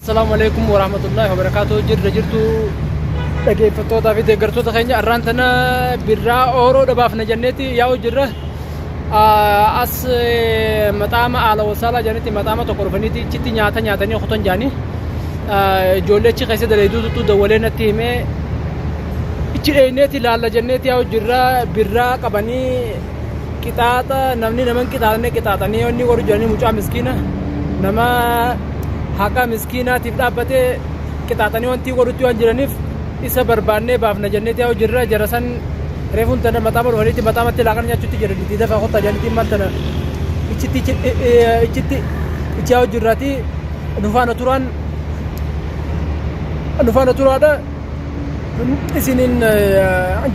السلام عليكم ورحمة الله وبركاته. جرتو dhaggeeffattoota fi deeggartoota keenya arraantana birraa ooroo dhabaafna jenneeti yaa'u jirra as maxaama haala wasaalaa jennetti maxaama tokko dhufaniiti ichitti nyaata nyaatanii okutan jaanii ijoollee achi keessa daleeduutu dawwalee natti himee ichi dheenneeti ilaalla jenneeti yaa'u jirra birraa qabanii qixaaxa namni naman qixaaxanii wanni godhu jiranii mucaa miskiina nama haqa miskiinaatiif dhaabbatee qixaaxanii wanti godhutti waan jiraniif isa barbaannee baafna jenneeti yaa'u jirra jarasan reefuun tana maxaama dhufaniitti maxaamatti laaqana nyaachuutti jedhaniiti dafaa qotta jedhaniitti maal tana ichitti yaa'u jirraati nufaana turaadha isiniin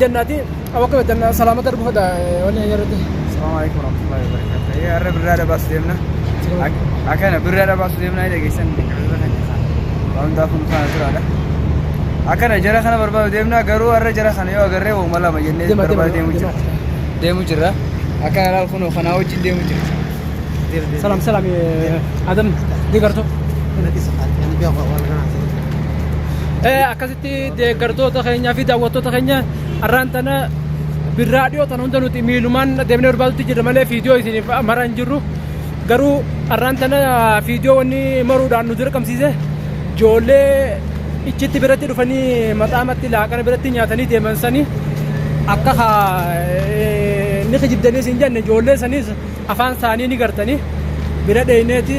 jannaati awwakka beektan salaamata dhufadha wanni yerratti. Assalamu alaikum warahmatullahi wabarakatuh. Har'a birraadha baasu deemna. Akkana birraadha baasu deemna dhageessan hundaaf nufaana turaadha. Akkana jara kana barbaadu deemna garuu har'a jara kana yoo agarree uuma lama jennee barbaadu deemu jirra. Akkana laal kun kanaa wajjin deemu jirra. Salaam adam deeggartoo. Akkasitti deeggartoota keenyaa fi daawwattoota keenya arraan tana birraa dhiyoo tana hunda nuti miilumaan deemnee barbaadutti jirra malee fiidiyoo isiniif maraa hin jirru garuu arraan tana fiidiyoo wanni maruudhaan nu dirqamsiise ijoollee ichitti biratti dhufanii maxaamatti laaqana biratti nyaatanii deeman sanii akka ni kijibdanii siin jenne ijoollee saniis afaan isaanii ni gartanii bira dheeneeti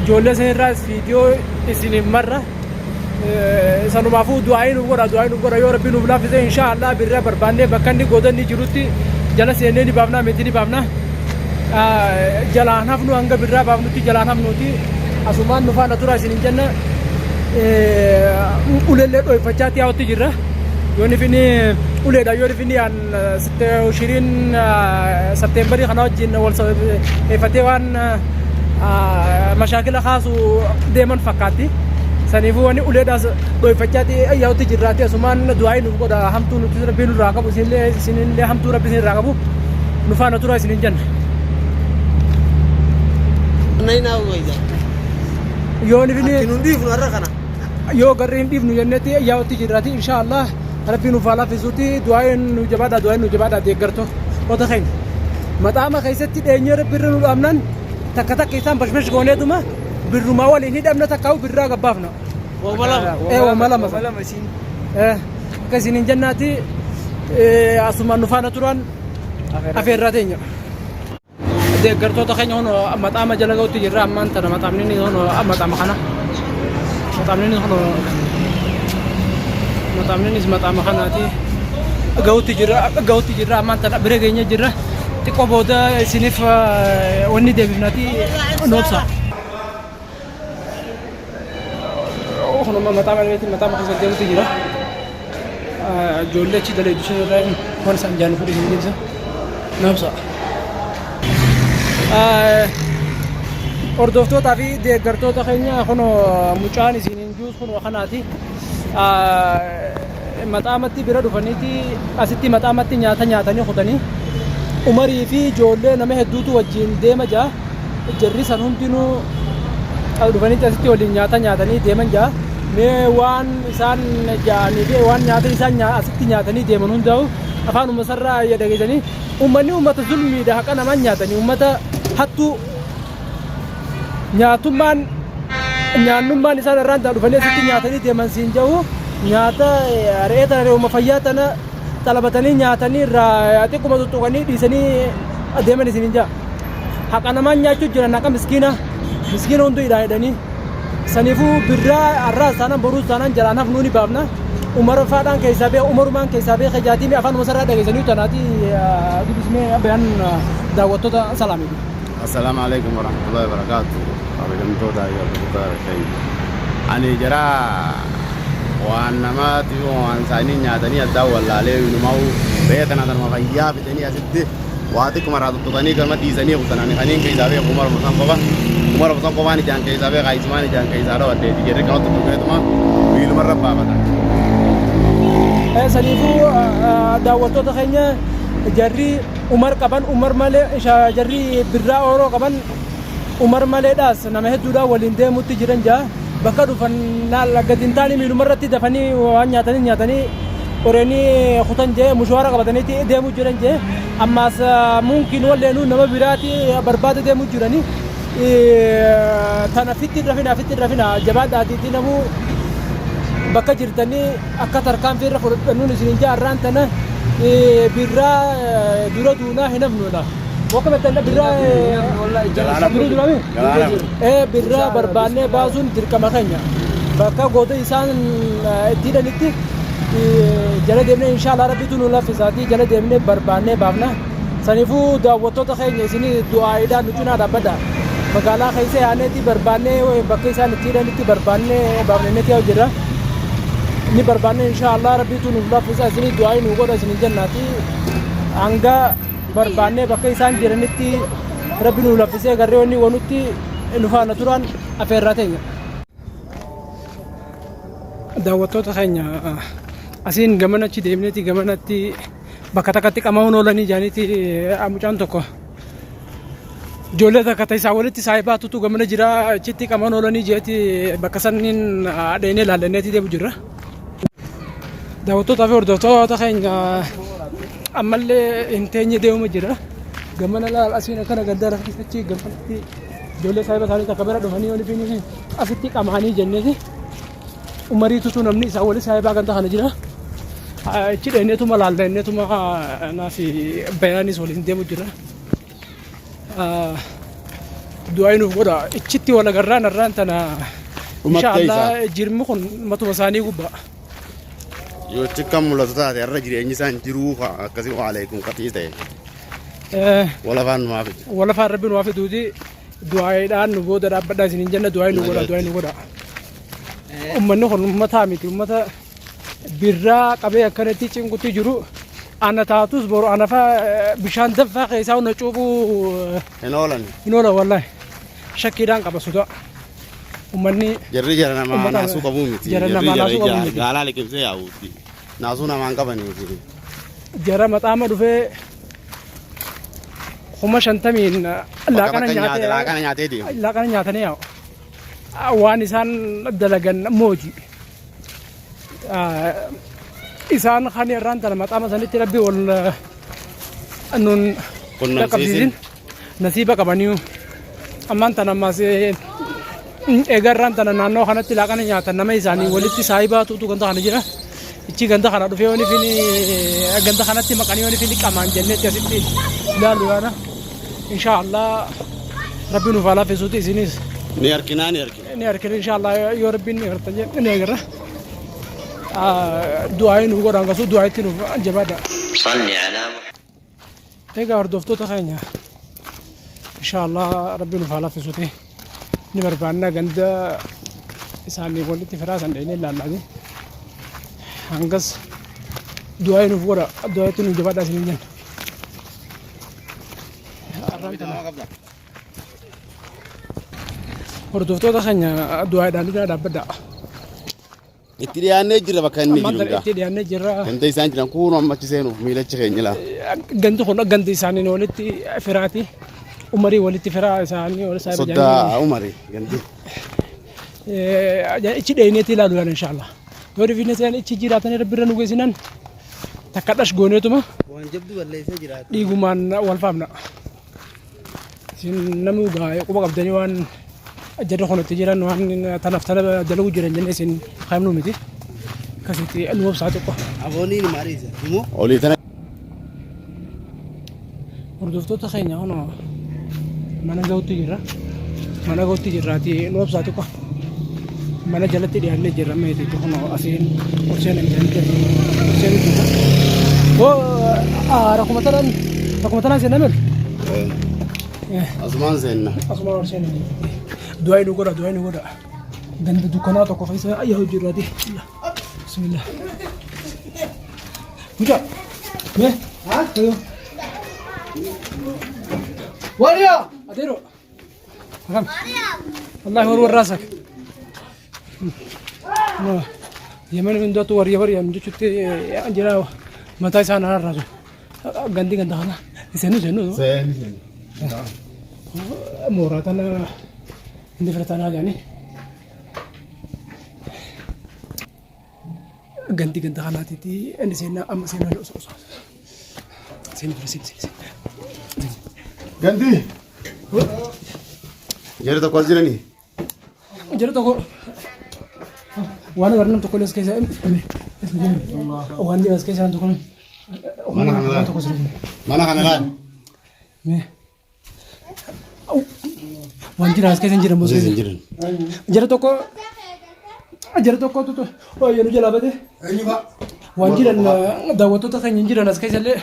ijoollee sanirraas fiidiyoo isiniif marra sanumaafuu du'aayi nuuf godha yoo rabbi nuuf laaffise inshaallah birra barbaannee bakka inni goodanni jirutti jala seennee ni baafna meetii ni baafna jalaan hafnu hanga birraa baafnutti jalaan hafnuuti asumaan nu faana tura isinin jenna uleellee dhoyfachaatti yaa'utti jirra yoo nifini uleedha yoo nifini aan shiriin septeembarii kana wajjin wal eeffatee waan mashaakila kaasu deeman fakkaatti saniifuu wanni uleedhaas dhoyfachaatti yaa'utti jirraati asumaan du'aayi nuuf godha hamtuu nuti rabbii nurraa qabu isinillee hamtuu rabbi isinirraa qabu nu faana tura isinin jenna. Yoo nifini yoo garri hin dhiifnu jennetti yaa'utti jirraati inshaallah rabbii nuuf haa laaffisuuti du'aayin nu jabaadha deeggartoo ota keenya maxaama keessatti dheenyee rabbirra nu dhaabnan takka isaan bashbash gooneetuma birrumaa waliin hidhamna takkaa'u birraa gabbaafna. Wooma lama akka isiniin jennaati asumaan nu faana turan afeerraa teenya. Deeggartoota keenya hono maxaama jala ga'utti jirra ammaan tana maxaamni hono maxaama kana maxaamnis maxaama kanaati ga'utti jirra ammaan tana bira geenya jirra xiqqoo booda isiniif wanni deebifnaati noobsa. Hono maxaama keessa deemutti jira ijoollee achi daleedu irraa waan isaan jaanu fudhii hin deebisa noobsa. Hordoftootaa fi deeggartoota keenya kun mucaan isiniin juus kun kanaati maxaamatti bira dhufaniiti asitti maxaamatti nyaata nyaatanii kutanii umarii fi ijoollee nama hedduutu wajjin deema jaa jarri san hundinuu dhufaniiti asitti waliin nyaata nyaatanii deeman jaa mee waan isaan jaanii fi waan nyaata isaan asitti nyaatanii deeman hundaa'u afaanuma sarraa dhageessanii ummanni ummata zulmiidha haqa namaan nyaatanii ummata hattuu nyaannummaan isaan irraan dhufanii asitti nyaatanii deeman siin jahu nyaata re'ee tana re'uma fayyaa tana xalabatanii nyaatanii irraa xiqquma tuttuqanii dhiisanii deeman isiniin jaa haqa namaan nyaachuu jiran haqa miskiina hunduu hidhaanii saniifuu birraa arraas taanaan boruus taanaan jalaan hafnuu ni baafna umarumaan keessaa bee khajaatii afaanuma sarraa dhageessanii tanaati dubbismee bayaan daawwattoota salaamii. Assalamu alaikum warahmatullahi wabarakatuh. Kabajamtoota ayyaanota keenya. Ani jara waan namaati waan isaanii nyaatanii addaa wallaalee inumaa'u beekana tanuma fayyaa fidanii asitti waa xiqquma irraa tuttuqanii gama dhiisanii kutananii kaniin keessaa bee umar musan qofaan ijaan keessaa bee qaayisumaan ijaan keessaa dhawaddeeti jedhee kana tuttuqeetuma miilumarra baafatan. Saniifuu daawwattoota keenya jarri umar qaban umar malee jarri birraa ooroo qaban umar maleedhaas nama hedduudhaan waliin deemutti jiran jaa bakka dhufan gadintaanii miilumarratti dafanii waan nyaatanii qoranii kutan jee mushwaara qabataniiti deemuu jiran jee ammaas mumkin walleenuu nama biraati barbaada deemuu jiranii tana fitti rafina jabaadhaatiitti namuu bakka jirtanii akka tarkaanfii irra fudhannuun isin jaarraan tana birraa dura duunaa hin hafnudha. Waktu betul birra barbaanne baasuun dirqama keenya bakka goota isaan tidak nitti jala deemnee inshallah rabbitu nu laffisaatii jala deemnee barbaannee baafna saniifuu daawwattoota keenya isinii du'aayiidhaan nu cinaa dhaabbadha magaalaa keessa yaaneeti barbaannee bakka isaan itti hidhanitti barbaannee baafneeti yaa jirra ni barbaannee inshallah rabbitu nu laffisa isinii du'aayi nu godha isinii jannaati hanga barbaannee bakka isaan jiranitti rabbi nu laffisee garreewwanni wanutti nu faana turan afeerraa teenya. Daawwattoota keenya asiin gamanachi deemneeti gamanatti bakka takkatti qamaa'uun oolanii jaaniiti mucaan tokko ijoollee takka isaa walitti saayibaatutu gamana jira achitti qamaa'uun oolanii jeeti bakka sanniin dheenee laallanneeti deemu jirra. Daawwattootaa fi hordoftoota keenya ammallee hin teenye deemuma jira gamana laal asiin akkana gaddaa raftisachi gamanatti ijoollee saayiba isaanii takka bira dhufanii waliin asitti qamaanii jenneeti umariitutu namni isaa wali saayibaa kan ta'an jira ichi dheeneetuma laallanneetuma naafi bayaanis waliin deemu jira du'aayi nuuf godha ichitti wal agarraan irraan tana inshaallah jirmi kun matuma isaanii gubbaa. Yoo cikka mul'atu taate irra jireenyi isaan jiruu akkasii waalaikum qatii ta'e wala faan rabbi nuwaa fiduuti du'aayiidhaan nu booda dhaabbadhaa isiniin jenna du'aayi nu godha ummanni kun ummataa miti ummata birraa qabee akkanatti cinqutti jiru ana taatus boru ana fa bishaan danfaa keessaa hunda cuuphuu hin oolan wallahi shakkiidhaan qaba suuta ummanni jarri jara namaa naasuu qabuu miti gaalaa liqimsee yaa'uuti naasuu namaan qabanii miti jara maxaama dhufee kuma 50 laaqana nyaatanii yaa'u waan isaan dalagan mooji isaan kan irraan tana maxaama sanitti rabbi wal nun qabsiisin nasiiba qabaniyu ammaan tana ammaas eegarraan tana naannoo kanatti laaqana nyaatan nama isaanii walitti saayibaatutu ganda kana jira ichi ganda kana dhufee wani fini ganda kanatti maqanii wani fini qamaan jennetti asitti ilaalu yaana inshaallah rabbi nuuf alaa fesuuti isinis ni arkina inshaallah yoo rabbiin ni arta ni agarra du'aayi nu godhan gasu du'aayitti nuuf jabaadha salli alaa egaa hordoftoota keenya inshaallah rabbi nuuf alaa fesuuti ni barbaanna ganda isaanii walitti firaasan dheenee ilaallaatii hangas du'aayi nuuf godha du'aayitti nuuf jabaadha isiniin jenna. Hordoftoota keenya du'aayiidhaan ni dhaabbadha. Itti dhiyaannee jirra bakka inni jiru. Itti dhiyaannee jirra. Ganda isaan jiran kun ammachi seenuuf miilachi keenya laa. Ganti kun ganti isaanii walitti firaati. Umarii walitti firaa isaanii wal saayiba jaanii. Soddaa umarii ganti. Ichi dheeneetti ilaalu yaala inshaallah. Yoo dhiifne seen ichi jiraatanii rabbi irra nu geessinan takka dhash gooneetuma. Waan jabdu balleessee jiraatu. Dhiigumaan wal faamna. Isin namni ugaa quba qabdanii waan jadda kanatti jiran waan tanaaf tana dalagu jiran jennee isin qaamnu miti. Akkasitti nu obsaa tokko. Abooniin maaliisa? Immoo? Olii tana. Hordoftoota keenya kun mana ga'uutti jirraati nu obsaa tokko. Mana jalatti dhiyaannee jirra meeti kun asiin qorseen jirra. Rakkuma tanaan seenaa meel? Asumaan seenna. Asumaan qorseen du'aayi nu godha ganda dukkanaa tokko keessa ayyaa hojirraati. Bismillah. Mucaa mee haa wariyaa adeero akam wallahi warraasak yemen min dootu wariyaa jechuutti jira mataa isaan hararraasu gandi ganda kana seenu mooraa tana inni firatanaa jaanii ganti ganda kanaatiiti inni seenaa amma seenaa osoo seenaa Ganti. Jara tokko as jiranii? Jara tokko waan garnam tokko les keessa waan as keessa tokko Mana kanaraan? waan jira as keessa hin jiran bosoo jara tokko tutu yenu jalabate waan jiran daawwattoota keenya hin jiran as keessa illee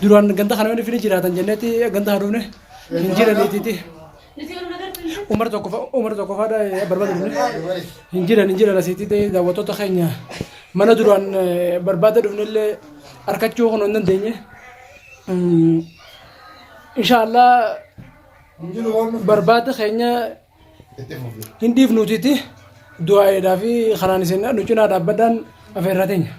duraan ganda kana wani fini jiraatan jennetti ganda haadhofne hin jiraniititi umar tokko faadha barbaada dhufne hin jiran asitti daawwattoota keenya mana duraan barbaada dhufne illee harkachuu kan hin dandeenye inshaallah barbaada keenya hin dhiifnuutiti du'aa'eedhaa fi kanaan isin nu cinaa dhaabbadhaan afeerraa teenya.